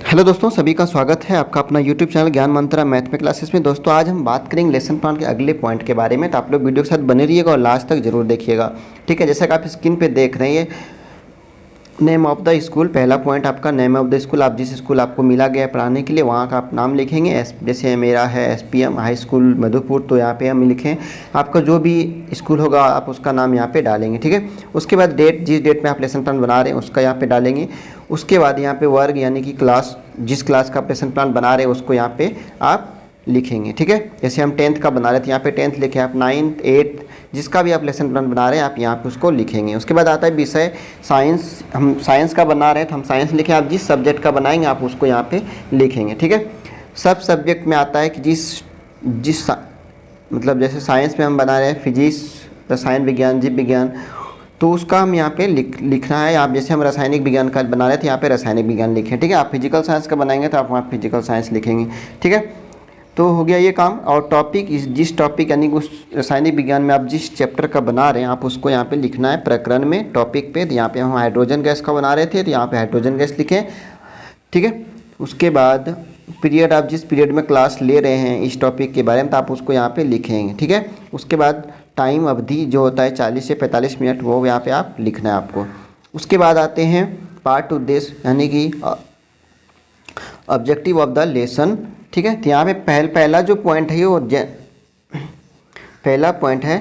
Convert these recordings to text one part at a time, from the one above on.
Hello दोस्तों, सभी का स्वागत है आपका अपना यूट्यूब चैनल ज्ञान मंत्रा मैथ में क्लासेस में। दोस्तों आज हम बात करेंगे लेसन प्लान के अगले पॉइंट के बारे में, तो आप लोग वीडियो के साथ बने रहिएगा और लास्ट तक जरूर देखिएगा। ठीक है, जैसा कि आप स्क्रीन पे देख रहे हैं, नेम ऑफ द स्कूल, पहला पॉइंट आपका नेम ऑफ द स्कूल। आप जिस स्कूल आपको मिला गया है पढ़ाने के लिए वहाँ का आप नाम लिखेंगे। जैसे मेरा है SPM हाई स्कूल मधुपुर, तो यहाँ पे हम लिखें आपका जो भी स्कूल होगा आप उसका नाम यहाँ पे डालेंगे। ठीक है, उसके बाद डेट, जिस डेट में आप लेसन प्लान बना रहे हैं उसका यहाँ पे डालेंगे। उसके बाद यहाँ पे वर्ग यानी कि क्लास, जिस क्लास का आप लेसन प्लान बना रहे हैं उसको यहाँ पे आप लिखेंगे। ठीक है, जैसे हम 10th का बना रहे थे यहाँ पे 10th लिखे, आप 9th 8th जिसका भी आप लेसन प्लान बना रहे हैं आप यहाँ पे उसको लिखेंगे। उसके बाद आता है विषय साइंस, हम साइंस का बना रहे हैं तो हम साइंस लिखें। आप जिस सब्जेक्ट का बनाएंगे आप उसको यहाँ पे लिखेंगे। ठीक है, सब सब्जेक्ट में आता है कि जिस मतलब जैसे साइंस में हम बना रहे हैं फिजिक्स, रसायन विज्ञान, जीव विज्ञान, तो उसका हम यहाँ पे लिखना है। आप जैसे हम रासायनिक विज्ञान का बना रहे थे यहाँ पे रासायनिक विज्ञान लिखें। ठीक है, आप फिजिकल साइंस का बनाएंगे तो आप वहाँ फिजिकल साइंस लिखेंगे। ठीक है, तो हो गया ये काम। और टॉपिक, जिस टॉपिक यानी उस रासायनिक विज्ञान में आप जिस चैप्टर का बना रहे हैं आप उसको यहाँ पे लिखना है प्रकरण में, टॉपिक पे। तो यहाँ पे हम हाइड्रोजन गैस का बना रहे थे तो यहाँ पे हाइड्रोजन गैस लिखें। ठीक है, उसके बाद पीरियड, आप जिस पीरियड में क्लास ले रहे हैं इस टॉपिक के बारे में तो आप उसको यहाँ पे लिखेंगे। ठीक है, उसके बाद टाइम अवधि जो होता है 40 से 45 मिनट, वो यहाँ पे आप लिखना है आपको। उसके बाद आते हैं पाठ उद्देश्य यानी कि ऑब्जेक्टिव ऑफ द लेसन। ठीक है, तो यहाँ पे पहला जो पॉइंट है वो पहला पॉइंट है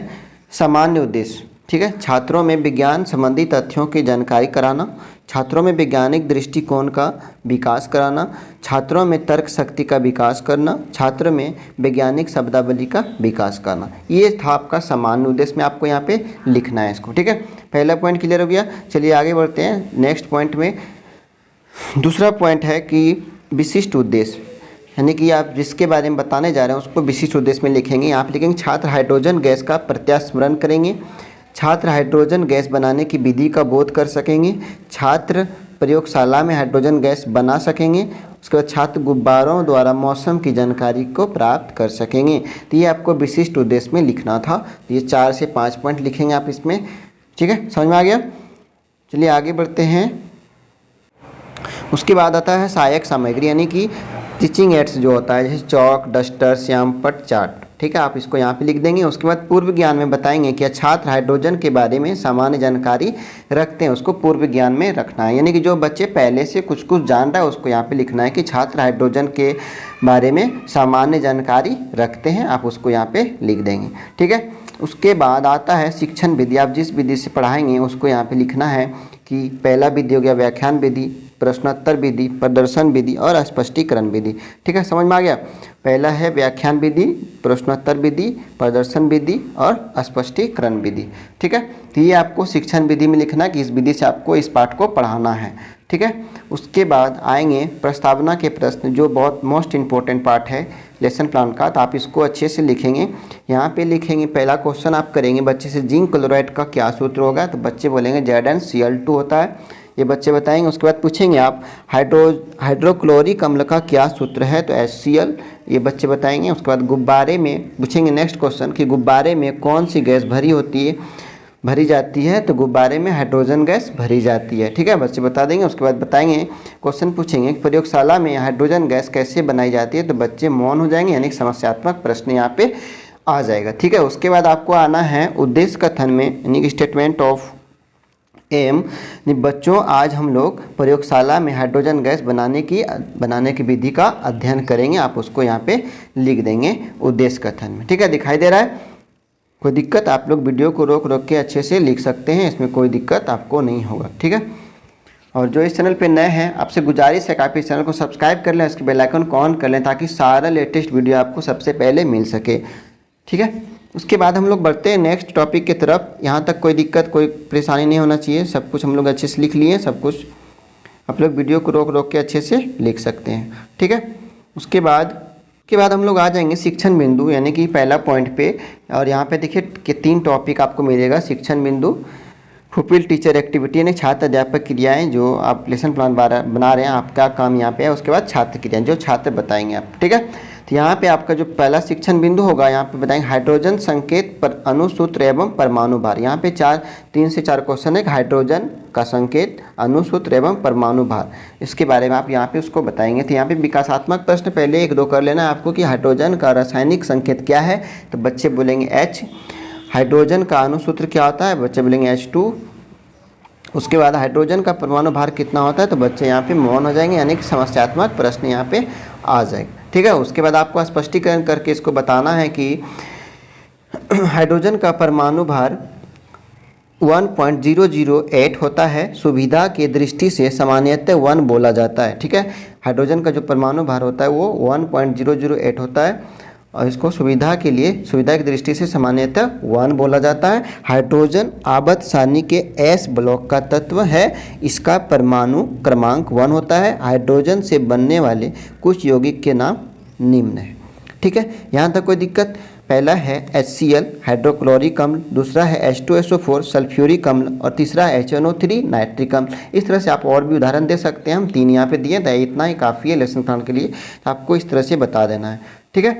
सामान्य उद्देश्य। ठीक है, छात्रों में विज्ञान संबंधी तथ्यों की जानकारी कराना, छात्रों में वैज्ञानिक दृष्टिकोण का विकास कराना, छात्रों में तर्क शक्ति का विकास करना, छात्र में वैज्ञानिक शब्दावली का विकास करना। ये था आपका सामान्य उद्देश्य में आपको यहाँ पे लिखना है इसको। ठीक है, पहला पॉइंट क्लियर हो गया। चलिए आगे बढ़ते हैं नेक्स्ट पॉइंट में। दूसरा पॉइंट है कि विशिष्ट उद्देश्य, यानी कि आप जिसके बारे में बताने जा रहे हैं उसको विशिष्ट उद्देश्य में लिखेंगे। आप लिखेंगे छात्र हाइड्रोजन गैस का प्रत्यास्मरण करेंगे, छात्र हाइड्रोजन गैस बनाने की विधि का बोध कर सकेंगे, छात्र प्रयोगशाला में हाइड्रोजन गैस बना सकेंगे, उसके बाद छात्र गुब्बारों द्वारा मौसम की जानकारी को प्राप्त कर सकेंगे। तो ये आपको विशिष्ट उद्देश्य में लिखना था। तो ये 4 से 5 पॉइंट लिखेंगे आप इसमें। ठीक है, समझ में आ गया। चलिए आगे बढ़ते हैं। उसके बाद आता है सहायक सामग्री यानी कि टीचिंग एड्स जो होता है, जैसे चौक, डस्टर, श्यामपट्ट, चार्ट। ठीक है, आप इसको यहाँ पे लिख देंगे। उसके बाद पूर्व ज्ञान में बताएंगे कि छात्र हाइड्रोजन के बारे में सामान्य जानकारी रखते हैं, उसको पूर्व ज्ञान में रखना है। यानी कि जो बच्चे पहले से कुछ कुछ जान रहा है उसको यहाँ पे लिखना है कि छात्र हाइड्रोजन के बारे में सामान्य जानकारी रखते हैं, आप उसको यहाँ पे लिख देंगे। ठीक है, उसके बाद आता है शिक्षण विधि। आप जिस विधि से पढ़ाएंगे उसको यहाँ पे लिखना है कि पहला विधि हो गया व्याख्यान विधि, प्रश्नोत्तर विधि, प्रदर्शन विधि और स्पष्टीकरण विधि। ठीक है, समझ में आ गया। पहला है व्याख्यान विधि, प्रश्नोत्तर विधि, प्रदर्शन विधि और स्पष्टीकरण विधि। ठीक है, तो ये आपको शिक्षण विधि में लिखना है कि इस विधि से आपको इस पाठ को पढ़ाना है। ठीक है, उसके बाद आएंगे प्रस्तावना के प्रश्न, जो बहुत मोस्ट इम्पोर्टेंट पार्ट है लेसन प्लान का। तो आप इसको अच्छे से लिखेंगे। यहाँ पे लिखेंगे, पहला क्वेश्चन आप करेंगे बच्चे से, जिंक क्लोराइड का क्या सूत्र होगा। तो बच्चे बोलेंगे ZnCl2 होता है, ये बच्चे बताएंगे। उसके बाद पूछेंगे आप हाइड्रोक्लोरिक अम्ल का क्या सूत्र है, तो HCl, ये बच्चे बताएंगे। उसके बाद गुब्बारे में पूछेंगे नेक्स्ट क्वेश्चन कि गुब्बारे में कौन सी गैस भरी जाती है, तो गुब्बारे में हाइड्रोजन गैस भरी जाती है। ठीक है, बच्चे बता देंगे। उसके बाद बताएंगे, क्वेश्चन पूछेंगे प्रयोगशाला में हाइड्रोजन गैस कैसे बनाई जाती है, तो बच्चे मौन हो जाएंगे, यानी समस्यात्मक प्रश्न यहाँ पे आ जाएगा। ठीक है, उसके बाद आपको आना है उद्देश्य कथन में, यानी कि स्टेटमेंट ऑफ एम। बच्चों आज हम लोग प्रयोगशाला में हाइड्रोजन गैस बनाने की विधि का अध्ययन करेंगे, आप उसको यहाँ पे लिख देंगे उद्देश्य कथन में। ठीक है, दिखाई दे रहा है। कोई दिक्कत, आप लोग वीडियो को रोक के अच्छे से लिख सकते हैं, इसमें कोई दिक्कत आपको नहीं होगा। ठीक है, और जो इस चैनल पे नए हैं आपसे गुजारिश है कि आप इस चैनल को सब्सक्राइब कर लें, इसके बेल आइकन को ऑन कर लें ताकि सारा लेटेस्ट वीडियो आपको सबसे पहले मिल सके। ठीक है, उसके बाद हम लोग बढ़ते हैं नेक्स्ट टॉपिक की तरफ। यहाँ तक कोई दिक्कत, कोई परेशानी नहीं होना चाहिए, सब कुछ हम लोग अच्छे से लिख लिए, सब कुछ आप लोग वीडियो को रोक के अच्छे से लिख सकते हैं। ठीक है, उसके बाद हम लोग आ जाएंगे शिक्षण बिंदु, यानी कि पहला पॉइंट पे। और यहाँ पे देखिए कि 3 टॉपिक आपको मिलेगा। शिक्षण बिंदु, फुलफिल टीचर एक्टिविटी यानी छात्र अध्यापक क्रियाएं, जो आप लेसन प्लान बना रहे हैं आपका काम यहाँ पे है। उसके बाद छात्र क्रियाएं, जो छात्र बताएंगे आप। ठीक है, तो यहाँ पे आपका जो पहला शिक्षण बिंदु होगा, यहाँ पे बताएंगे हाइड्रोजन संकेत पर अणुसूत्र एवं परमाणु भार। यहाँ पे 3 से 4 क्वेश्चन है। हाइड्रोजन का संकेत, अणुसूत्र एवं परमाणु भार, इसके बारे में आप यहाँ पे उसको बताएंगे। तो यहाँ पे विकासात्मक प्रश्न पहले 1-2 कर लेना आपको कि हाइड्रोजन का रासायनिक संकेत क्या है, तो बच्चे बोलेंगे H। हाइड्रोजन का अणुसूत्र क्या होता है, बच्चे बोलेंगे H2। उसके बाद हाइड्रोजन का परमाणु भार कितना होता है, तो बच्चे यहाँ पे मौन हो जाएंगे, यानी कि समस्यात्मक प्रश्न यहाँ पे आ जाएगा। ठीक है, उसके बाद आपको स्पष्टीकरण करके इसको बताना है कि हाइड्रोजन का परमाणु भार 1.008 होता है, सुविधा की दृष्टि से सामान्यतः 1 बोला जाता है। ठीक है, हाइड्रोजन का जो परमाणु भार होता है वो 1.008 होता है और इसको सुविधा की दृष्टि से सामान्यतः 1 बोला जाता है। हाइड्रोजन आवर्त सारणी के S ब्लॉक का तत्व है, इसका परमाणु क्रमांक 1 होता है। हाइड्रोजन से बनने वाले कुछ यौगिक के नाम निम्न है। ठीक है, यहाँ तक कोई दिक्कत? पहला है HCl हाइड्रोक्लोरिक अम्ल, दूसरा है H2SO4 सल्फ्यूरिक अम्ल और तीसरा HNO3 नाइट्रिक अम्ल। इस तरह से आप और भी उदाहरण दे सकते हैं, हम 3 यहाँ पे दिए थे, इतना ही काफ़ी है लेसन प्लान के लिए, तो आपको इस तरह से बता देना है। ठीक है,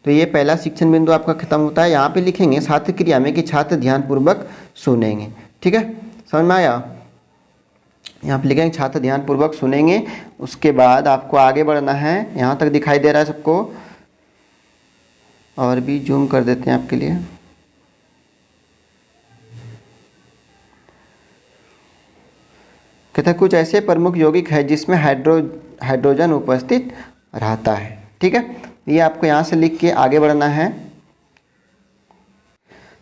तो ये पहला शिक्षण बिंदु आपका खत्म होता है। यहाँ पे लिखेंगे छात्र क्रिया में कि छात्र ध्यानपूर्वक सुनेंगे। ठीक है, समझ में आया? यहाँ पे लिखेंगे छात्र ध्यानपूर्वक सुनेंगे। उसके बाद आपको आगे बढ़ना है, यहाँ तक दिखाई दे रहा है सबको, और भी जूम कर देते हैं आपके लिए। कहते हैं कुछ ऐसे प्रमुख यौगिक है जिसमें हाइड्रोजन उपस्थित रहता है। ठीक है, ये आपको यहाँ से लिख के आगे बढ़ना है।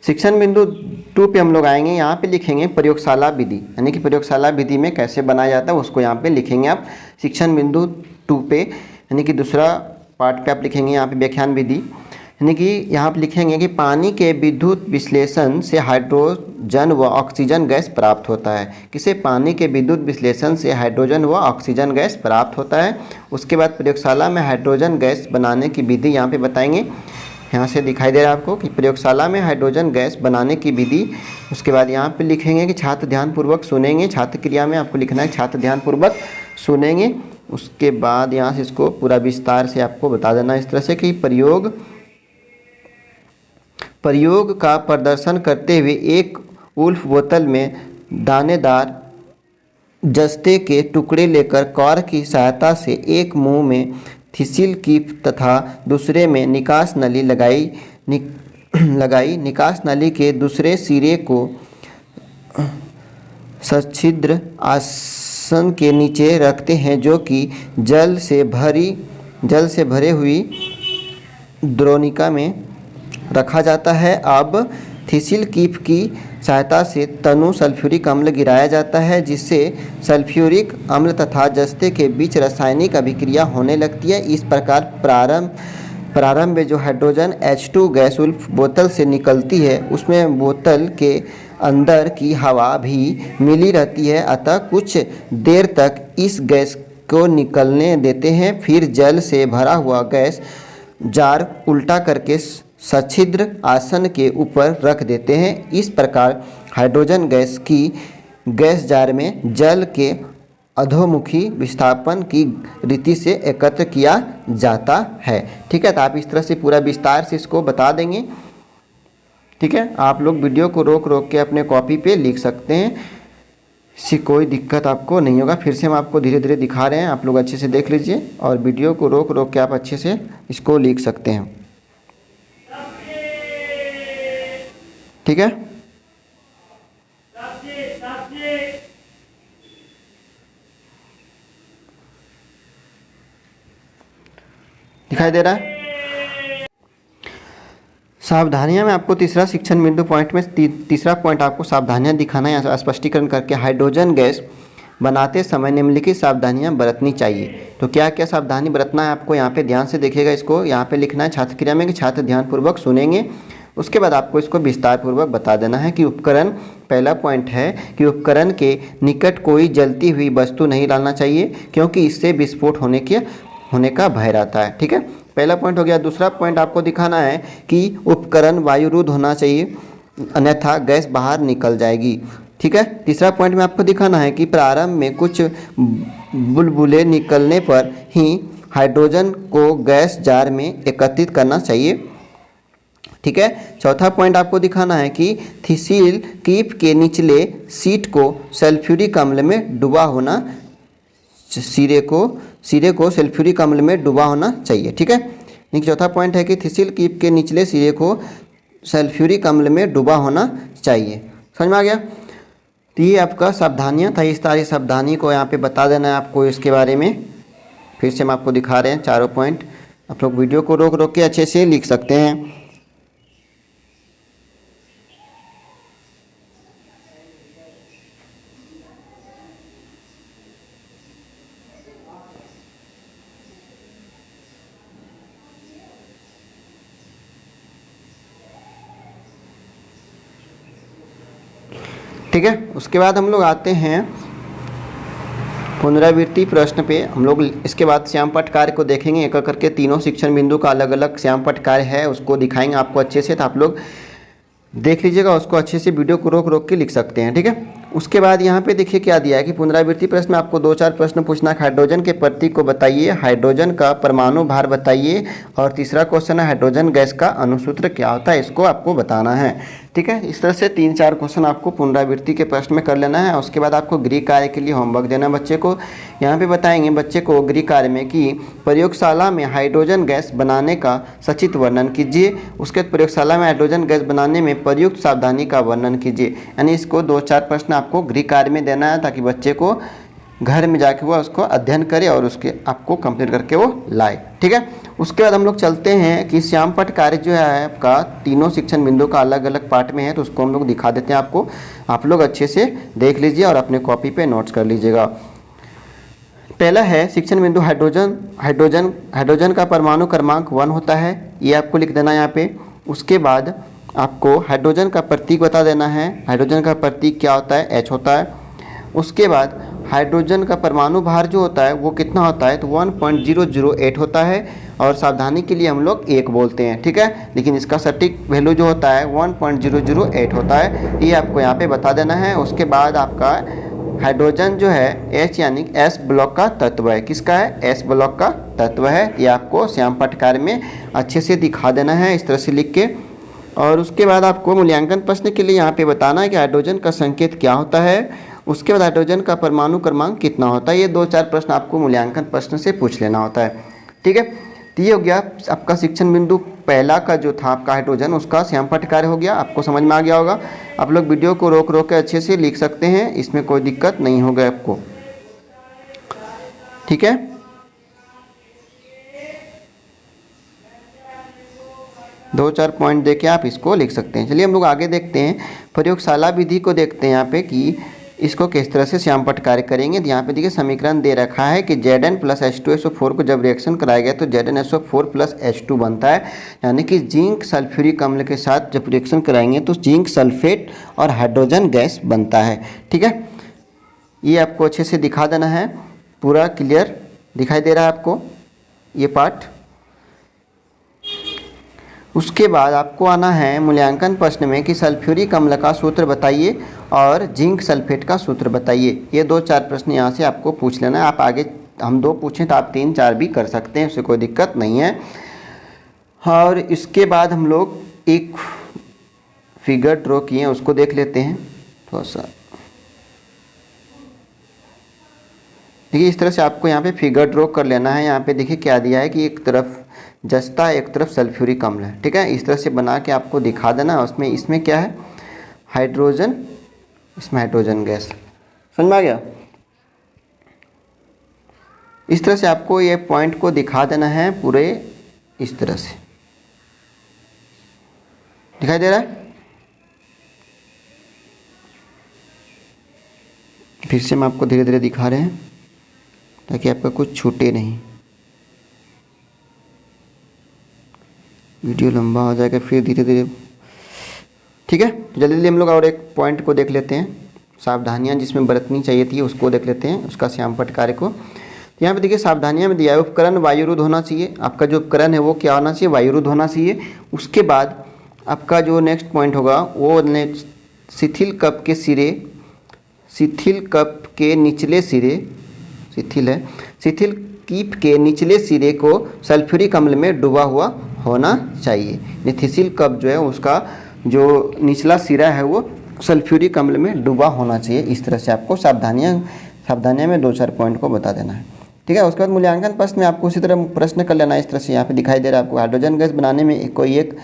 शिक्षण बिंदु 2 पे हम लोग आएंगे। यहाँ पे लिखेंगे प्रयोगशाला विधि, यानी कि प्रयोगशाला विधि में कैसे बनाया जाता है उसको यहाँ पे लिखेंगे आप शिक्षण बिंदु 2 पे, यानी कि दूसरा पार्ट पे आप लिखेंगे यहाँ पे व्याख्यान विधि, यानी कि यहाँ पे लिखेंगे कि पानी के विद्युत विश्लेषण से हाइड्रोजन व ऑक्सीजन गैस प्राप्त होता है। किसे? पानी के विद्युत विश्लेषण से हाइड्रोजन व ऑक्सीजन गैस प्राप्त होता है। उसके बाद प्रयोगशाला में हाइड्रोजन गैस बनाने की विधि यहाँ पे बताएंगे। यहाँ से दिखाई दे रहा है आपको कि प्रयोगशाला में हाइड्रोजन गैस बनाने की विधि। उसके बाद यहाँ पे लिखेंगे कि छात्र ध्यानपूर्वक सुनेंगे। छात्र क्रिया में आपको लिखना है छात्र ध्यानपूर्वक सुनेंगे। उसके बाद यहाँ से इसको पूरा विस्तार से आपको बता देना इस तरह से कि प्रयोग का प्रदर्शन करते हुए एक उल्फ बोतल में दानेदार जस्ते के टुकड़े लेकर कॉर्क की सहायता से एक मुंह में थिसिल कीप तथा दूसरे में निकास नली लगाई। निकास नली के दूसरे सिरे को सच्छिद्र आसन के नीचे रखते हैं, जो कि जल से भरे हुई द्रोणिका में रखा जाता है। अब थिसिल कीप की सहायता से तनु सल्फ्यूरिक अम्ल गिराया जाता है, जिससे सल्फ्यूरिक अम्ल तथा जस्ते के बीच रासायनिक अभिक्रिया होने लगती है। इस प्रकार प्रारंभ में जो हाइड्रोजन H2 गैस उल्फ बोतल से निकलती है उसमें बोतल के अंदर की हवा भी मिली रहती है, अतः कुछ देर तक इस गैस को निकलने देते हैं। फिर जल से भरा हुआ गैस जार उल्टा करके सच्छिद्र आसन के ऊपर रख देते हैं। इस प्रकार हाइड्रोजन गैस की गैस जार में जल के अधोमुखी विस्थापन की रीति से एकत्र किया जाता है। ठीक है, तो आप इस तरह से पूरा विस्तार से इसको बता देंगे। ठीक है, आप लोग वीडियो को रोक के अपने कॉपी पे लिख सकते हैं, इससे कोई दिक्कत आपको नहीं होगा। फिर से हम आपको धीरे धीरे दिखा रहे हैं, आप लोग अच्छे से देख लीजिए और वीडियो को रोक के आप अच्छे से इसको लिख सकते हैं। ठीक है, दिखाई दे रहा है? सावधानियां में आपको तीसरा शिक्षण बिंदु पॉइंट में तीसरा पॉइंट आपको सावधानियां दिखाना है, स्पष्टीकरण करके हाइड्रोजन गैस बनाते समय निम्नलिखित सावधानियां बरतनी चाहिए। तो क्या क्या सावधानी बरतना है आपको यहाँ पे ध्यान से देखिएगा। इसको यहाँ पे लिखना है छात्र क्रिया में कि छात्र ध्यानपूर्वक सुनेंगे। उसके बाद आपको इसको विस्तार पूर्वक बता देना है कि उपकरण, पहला पॉइंट है कि उपकरण के निकट कोई जलती हुई वस्तु नहीं डालना चाहिए, क्योंकि इससे विस्फोट होने का भय रहता है। ठीक है, पहला पॉइंट हो गया। दूसरा पॉइंट आपको दिखाना है कि उपकरण वायुरुद्ध होना चाहिए, अन्यथा गैस बाहर निकल जाएगी। ठीक है, तीसरा पॉइंट में आपको दिखाना है कि प्रारंभ में कुछ बुलबुले निकलने पर ही हाइड्रोजन को गैस जार में एकत्रित करना चाहिए। ठीक है। चौथा पॉइंट आपको दिखाना है कि थिसिल कीप के निचले शीट को सल्फ्यूरिक अम्ल में डूबा होना, सिरे को सल्फ्यूरिक अम्ल में डूबा होना चाहिए, ठीक है। यानी चौथा पॉइंट है कि थिसिल कीप के निचले सिरे को सल्फ्यूरिक अम्ल में डूबा होना चाहिए। समझ में आ गया। तो ये आपका सावधानियाँ था, इस सारी सावधानी को यहाँ पे बता देना है आपको इसके बारे में। फिर से हम आपको दिखा रहे हैं चारों पॉइंट, आप लोग वीडियो को रोक रोक के अच्छे से लिख सकते हैं। ठीक है, उसके बाद हम लोग आते हैं पुनरावृत्ति प्रश्न पे। हम लोग इसके बाद श्यामपट्ट कार्य को देखेंगे एक एक करके, तीनों शिक्षण बिंदु का अलग अलग श्यामपट्ट कार्य है, उसको दिखाएंगे आपको अच्छे से। तो आप लोग देख लीजिएगा, उसको अच्छे से वीडियो को रोक रोक के लिख सकते हैं, ठीक है। उसके बाद यहाँ पे देखिए क्या दिया है कि पुनरावृत्ति प्रश्न में आपको 2-4 प्रश्न पूछना है। हाइड्रोजन के प्रतीक को बताइए, हाइड्रोजन का परमाणु भार बताइए, और तीसरा क्वेश्चन है हाइड्रोजन गैस का अणुसूत्र क्या होता है, इसको आपको बताना है, ठीक है। इस तरह से 3-4 क्वेश्चन आपको पुनरावृत्ति के प्रश्न में कर लेना है। उसके बाद आपको गृह कार्य के लिए होमवर्क देना है बच्चे को। यहाँ पे बताएंगे बच्चे को गृह कार्य में कि प्रयोगशाला में हाइड्रोजन गैस बनाने का सचित्र वर्णन कीजिए। उसके बाद प्रयोगशाला में हाइड्रोजन गैस बनाने में प्रयुक्त सावधानी का वर्णन कीजिए। यानी इसको 2-4 प्रश्न आपको गृह कार्य में देना है, ताकि बच्चे को घर में जाके वो उसको अध्ययन करे और उसके आपको कंप्लीट करके वो लाए, ठीक है। उसके बाद हम लोग चलते हैं कि श्यामपट्ट कार्य जो है आपका तीनों शिक्षण बिंदु का अलग अलग पार्ट में है, तो उसको हम लोग दिखा देते हैं आपको। आप लोग अच्छे से देख लीजिए और अपने कॉपी पे नोट्स कर लीजिएगा। पहला है शिक्षण बिंदु हाइड्रोजन का परमाणु क्रमांक 1 होता है, ये आपको लिख देना है यहाँ पे। उसके बाद आपको हाइड्रोजन का प्रतीक बता देना है, हाइड्रोजन का प्रतीक क्या होता है, H होता है। उसके बाद हाइड्रोजन का परमाणु भार जो होता है वो कितना होता है, तो 1.008 होता है, और सावधानी के लिए हम लोग 1 बोलते हैं, ठीक है। लेकिन इसका सटीक वैल्यू जो होता है 1.008 होता है, ये आपको यहाँ पे बता देना है। उसके बाद आपका हाइड्रोजन जो है H यानी S ब्लॉक का तत्व है, किसका है, S ब्लॉक का तत्व है। ये आपको श्यामपट्ट कार्य में अच्छे से दिखा देना है इस तरह से लिख के। और उसके बाद आपको मूल्यांकन प्रश्न के लिए यहाँ पे बताना है कि हाइड्रोजन का संकेत क्या होता है। उसके बाद हाइड्रोजन का परमाणु क्रमांक कितना होता है। ये 2-4 प्रश्न आपको मूल्यांकन प्रश्न से पूछ लेना होता है, ठीक है। तो ये हो गया आपका शिक्षण बिंदु पहला का जो था आपका हाइड्रोजन, उसका श्यामपट्ट कार्य हो गया, आपको समझ में आ गया होगा। आप लोग वीडियो को रोक रोक के अच्छे से लिख सकते हैं, इसमें कोई दिक्कत नहीं होगा आपको, ठीक है। दो चार पॉइंट देके आप इसको लिख सकते हैं। चलिए हम लोग आगे देखते हैं, प्रयोगशाला विधि को देखते हैं यहाँ पे कि इसको किस तरह से श्यामपट्ट कार्य करेंगे। तो यहाँ पे देखिए समीकरण दे रखा है कि Zn + H2SO4 को जब रिएक्शन कराया गया तो ZnSO4 + H2 बनता है, यानी कि जिंक सल्फ्यूरिक अम्ल के साथ जब रिएक्शन कराएंगे तो जिंक सल्फेट और हाइड्रोजन गैस बनता है, ठीक है। ये आपको अच्छे से दिखा देना है, पूरा क्लियर दिखाई दे रहा है आपको ये पार्ट। उसके बाद आपको आना है मूल्यांकन प्रश्न में कि सल्फ्यूरिक अम्ल का सूत्र बताइए और जिंक सल्फेट का सूत्र बताइए। ये 2-4 प्रश्न यहाँ से आपको पूछ लेना है। आप आगे हम 2 पूछें तो आप 3-4 भी कर सकते हैं, उससे कोई दिक्कत नहीं है। और इसके बाद हम लोग एक फिगर ड्रॉ किए उसको देख लेते हैं थोड़ा सा। देखिए इस तरह से आपको यहाँ पे फिगर ड्रॉ कर लेना है। यहाँ पे देखिए क्या दिया है कि एक तरफ जस्ता है, एक तरफ सल्फ्यूरिक अम्ल है, ठीक है। इस तरह से बना के आपको दिखा देना है। उसमें इसमें क्या है, हाइड्रोजन, इसमें हाइड्रोजन गैस। समझ में आ गया। इस तरह से आपको ये पॉइंट को दिखा देना है पूरे इस तरह से, दिखाई दे रहा है। फिर से हम आपको धीरे धीरे दिखा रहे हैं ताकि आपका कुछ छूटे नहीं। वीडियो लंबा हो जाएगा फिर धीरे धीरे, ठीक है। जल्दी जल्दी हम लोग और एक पॉइंट को देख लेते हैं, सावधानियां जिसमें बरतनी चाहिए थी उसको देख लेते हैं, उसका श्यामपट्ट कार्य को। तो यहाँ पे देखिए सावधानियां में दिया है, उपकरण वायुरुद्ध होना चाहिए। आपका जो उपकरण है वो क्या होना चाहिए, वायुरुद्ध होना चाहिए। उसके बाद आपका जो नेक्स्ट पॉइंट होगा वो शिथिल कप के सिरे, शिथिल कप के निचले सिरे, शिथिल कीप के निचले सिरे को सल्फ्यूरिक अम्ल में डूबा हुआ होना चाहिए। नेथिसिल कप जो है उसका जो निचला सिरा है वो सल्फ्यूरिक अम्ल में डूबा होना चाहिए। इस तरह से आपको सावधानियाँ में 2-4 पॉइंट को बता देना है, ठीक है। उसके बाद मूल्यांकन प्रश्न में आपको उसी तरह प्रश्न कर लेना है। इस तरह से यहाँ पे दिखाई दे रहा है आपको, हाइड्रोजन गैस बनाने में कोई एक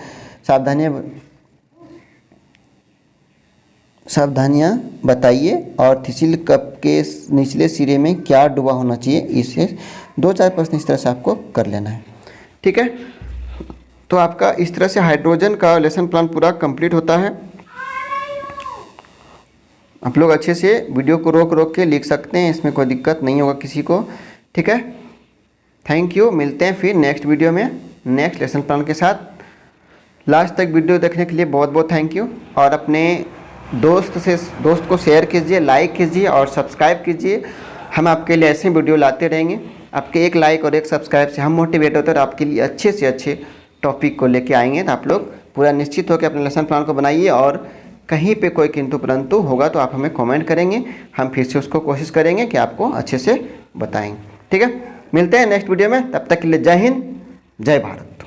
सावधानियाँ बताइए और थिसिल कप के निचले सिरे में क्या डूबा होना चाहिए। इससे 2-4 प्रश्न इस तरह से आपको कर लेना है, ठीक है। तो आपका इस तरह से हाइड्रोजन का लेसन प्लान पूरा कंप्लीट होता है। आप लोग अच्छे से वीडियो को रोक के लिख सकते हैं, इसमें कोई दिक्कत नहीं होगा किसी को, ठीक है। थैंक यू, मिलते हैं फिर नेक्स्ट वीडियो में नेक्स्ट लेसन प्लान के साथ। लास्ट तक वीडियो देखने के लिए बहुत बहुत थैंक यू। और अपने दोस्त को शेयर कीजिए, लाइक कीजिए और सब्सक्राइब कीजिए। हम आपके लिए ऐसे वीडियो लाते रहेंगे। आपके एक लाइक और एक सब्सक्राइब से हम मोटिवेट होते हैं और आपके लिए अच्छे से अच्छे टॉपिक को लेके आएंगे। तो आप लोग पूरा निश्चित होकर अपने लेसन प्लान को बनाइए और कहीं पे कोई किंतु परंतु होगा तो आप हमें कमेंट करेंगे, हम फिर से उसको कोशिश करेंगे कि आपको अच्छे से बताएंगे, ठीक है। मिलते हैं नेक्स्ट वीडियो में, तब तक के लिए जय हिंद, जय भारत।